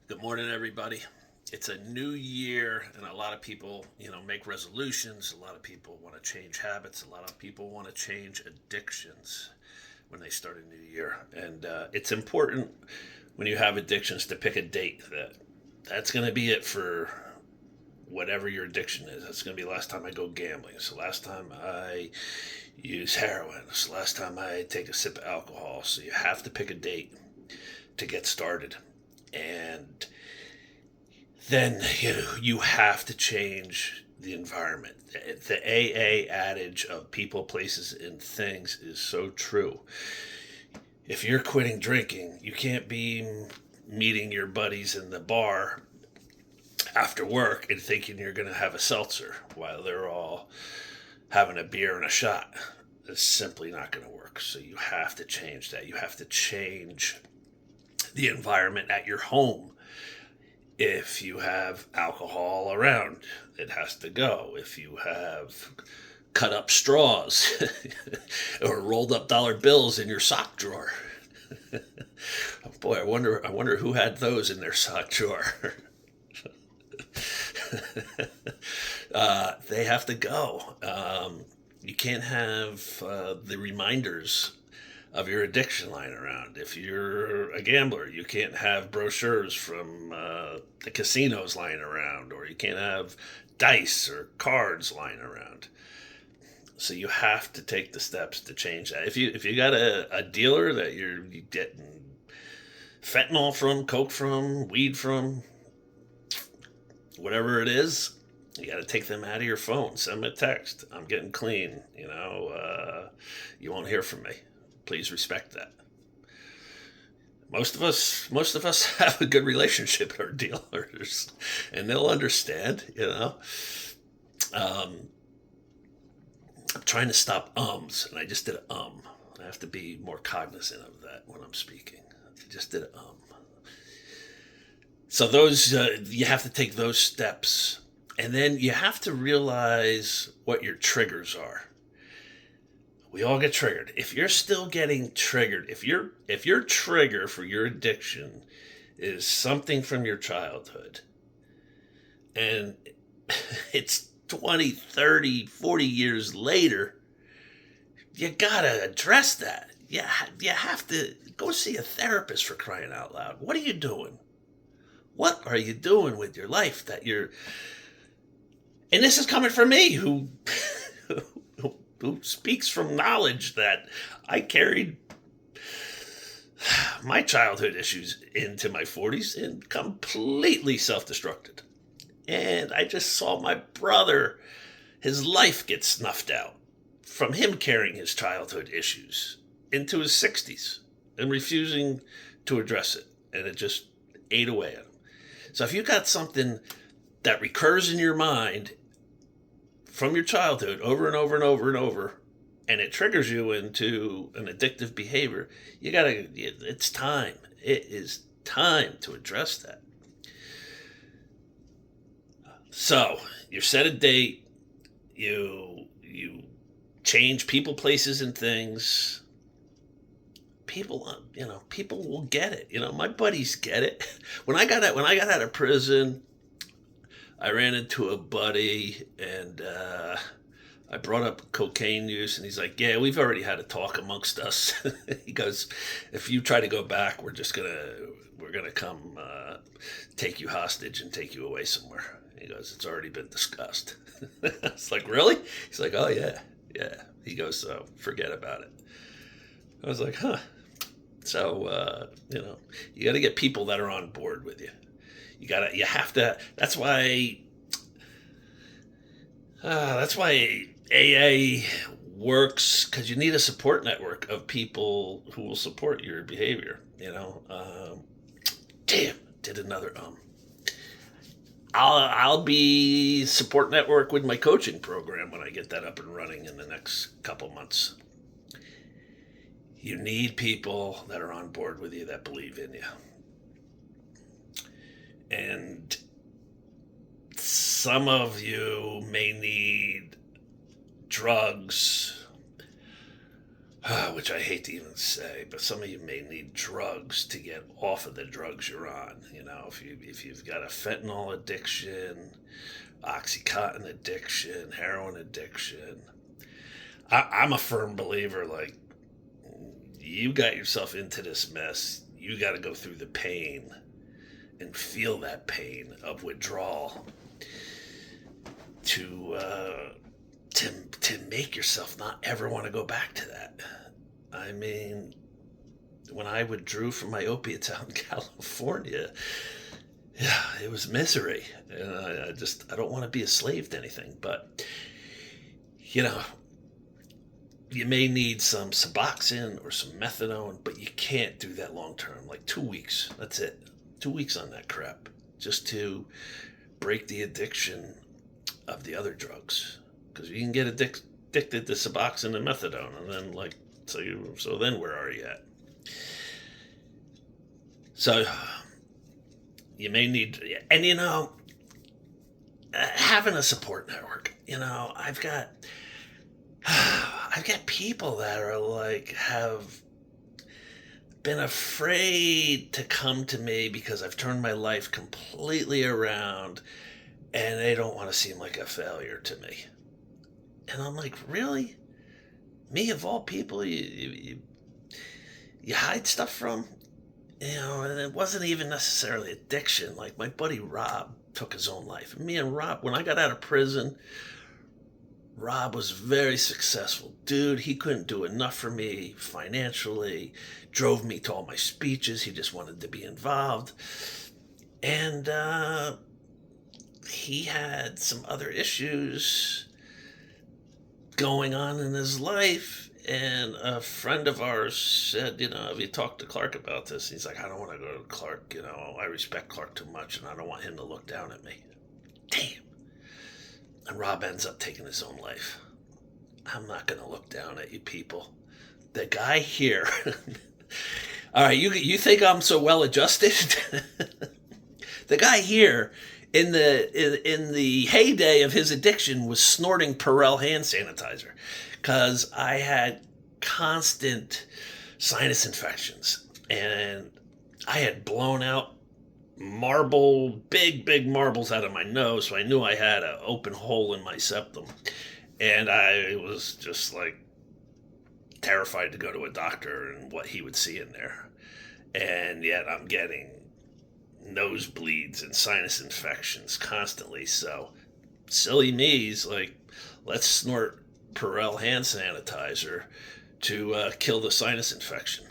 Good morning, everybody. It's a new year, and a lot of people, make resolutions. A lot of people want to change habits. A lot of people want to change addictions when they start a new year. And it's important when you have addictions to pick a date that's going to be it for whatever your addiction is. That's going to be the last time I go gambling. It's the last time I use heroin. It's the last time I take a sip of alcohol. So you have to pick a date to get started. And then you have to change the environment. The AA adage of people, places, and things is so true. If you're quitting drinking, you can't be meeting your buddies in the bar after work and thinking you're going to have a seltzer while they're all having a beer and a shot. It's simply not going to work. So you have to change that. You have to change the environment at your home. If you have alcohol around, it has to go. If you have cut up straws or rolled up dollar bills in your sock drawer, boy, I wonder who had those in their sock drawer. They have to go. You can't have the reminders of your addiction lying around. If you're a gambler, you can't have brochures from the casinos lying around, or you can't have dice or cards lying around. So you have to take the steps to change that. If you got a dealer that you're getting fentanyl from, coke from, weed from, whatever it is, you got to take them out of your phone. Send them a text. I'm getting clean. You won't hear from me. Please respect that. Most of us have a good relationship with our dealers, and they'll understand. Um, I'm trying to stop ums, and I just did a. I have to be more cognizant of that when I'm speaking. I just did a. So those you have to take those steps, and then you have to realize what your triggers are. We all get triggered. If you're still getting triggered, if your trigger for your addiction is something from your childhood, and it's 20, 30, 40 years later, you gotta address that. You have to go see a therapist, for crying out loud. What are you doing? What are you doing with your life that you're. And this is coming from me, who speaks from knowledge that I carried my childhood issues into my 40s and completely self destructed. And I just saw my brother, his life get snuffed out from him carrying his childhood issues into his 60s and refusing to address it. And it just ate away at him. So if you got something that recurs in your mind from your childhood over and over and over and over, and it triggers you into an addictive behavior, it's time. It is time to address that. So you set a date, you change people, places, and things. People will get it. My buddies get it. When I got out of prison, I ran into a buddy, and I brought up cocaine use, and he's like, "Yeah, we've already had a talk amongst us." He goes, "If you try to go back, we're gonna come take you hostage and take you away somewhere." He goes, "It's already been discussed." It's like, really? He's like, "Oh yeah, yeah." He goes, "So forget about it." I was like, "Huh." So you got to get people that are on board with you. You have to. That's why AA works, because you need a support network of people who will support your behavior. Damn, did another. I'll be support network with my coaching program when I get that up and running in the next couple months. You need people that are on board with you, that believe in you. And some of you may need drugs, which I hate to even say, but some of you may need drugs to get off of the drugs you're on. You know, if you've got a fentanyl addiction, OxyContin addiction, heroin addiction, I'm a firm believer. Like, you got yourself into this mess, you got to go through the pain and feel that pain of withdrawal to to make yourself not ever want to go back to that. I mean, when I withdrew from my opiates out in California, yeah, it was misery, and I don't want to be a slave to anything. But you know, you may need some Suboxone or some methadone, but you can't do that long term. Like 2 weeks, that's it. 2 weeks on that crap, just to break the addiction of the other drugs, because you can get addicted to Suboxone and methadone, and then so then where are you at? So you may need, and having a support network. I've got people that are like have been afraid to come to me because I've turned my life completely around, and they don't want to seem like a failure to me. And I'm like, really? Me of all people, you hide stuff from? And it wasn't even necessarily addiction. Like, my buddy Rob took his own life. Me and Rob, when I got out of prison, Rob was very successful. Dude, he couldn't do enough for me financially, drove me to all my speeches. He just wanted to be involved. And he had some other issues going on in his life. And a friend of ours said, have you talked to Clark about this? He's like, I don't want to go to Clark. I respect Clark too much, and I don't want him to look down at me. Damn. And Rob ends up taking his own life. I'm not going to look down at you people. The guy here. All right, you think I'm so well adjusted? The guy here, in the heyday of his addiction, was snorting Perel hand sanitizer, because I had constant sinus infections, and I had blown out big marbles out of my nose, so I knew I had an open hole in my septum, and I was just like terrified to go to a doctor and what he would see in there. And yet I'm getting nosebleeds and sinus infections constantly. So silly me's like, let's snort Perel hand sanitizer to kill the sinus infection.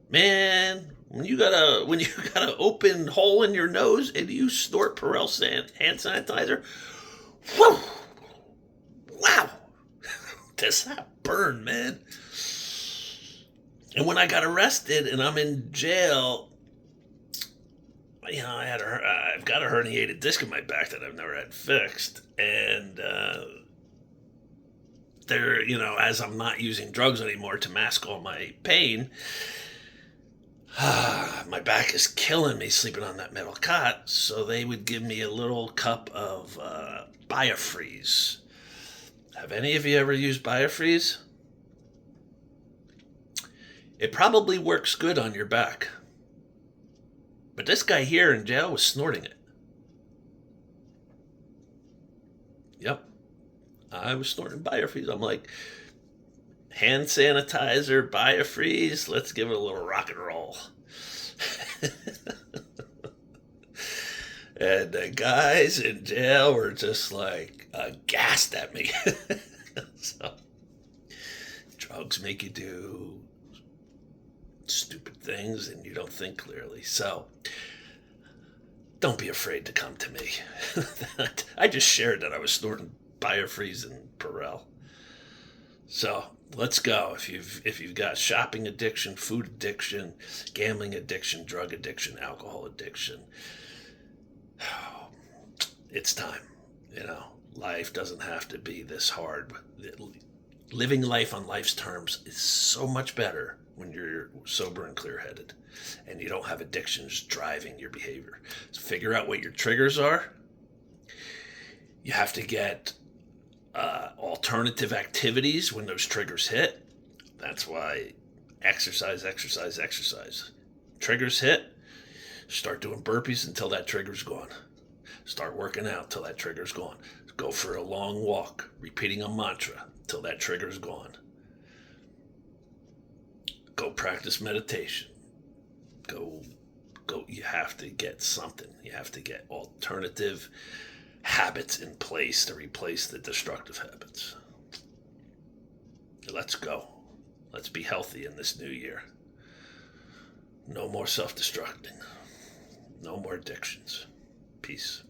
Man, when you got an open hole in your nose and you snort Perel hand sanitizer, whew, wow, does that burn, man? And when I got arrested and I'm in jail, I've got a herniated disc in my back that I've never had fixed, and as I'm not using drugs anymore to mask all my pain, my back is killing me sleeping on that metal cot. So they would give me a little cup of Biofreeze. Have any of you ever used Biofreeze? It probably works good on your back. But this guy here in jail was snorting it. Yep. I was snorting Biofreeze. I'm like, hand sanitizer, Biofreeze, let's give it a little rock and roll. And the guys in jail were just like aghast at me. So, drugs make you do stupid things and you don't think clearly. So, don't be afraid to come to me. I just shared that I was snorting Biofreeze and Perel. So let's go. If you've got shopping addiction, food addiction, gambling addiction, drug addiction, alcohol addiction, it's time. Life doesn't have to be this hard. Living life on life's terms is so much better when you're sober and clear-headed and you don't have addictions driving your behavior. So figure out what your triggers are. You have to get alternative activities when those triggers hit. That's why exercise, exercise, exercise. Triggers hit, start doing burpees until that trigger's gone. Start working out till that trigger's gone. Go for a long walk, repeating a mantra till that trigger's gone. Go practice meditation. Go. You have to get something. You have to get alternative habits in place to replace the destructive habits. Let's go. Let's be healthy in this new year. No more self-destructing. No more addictions. Peace.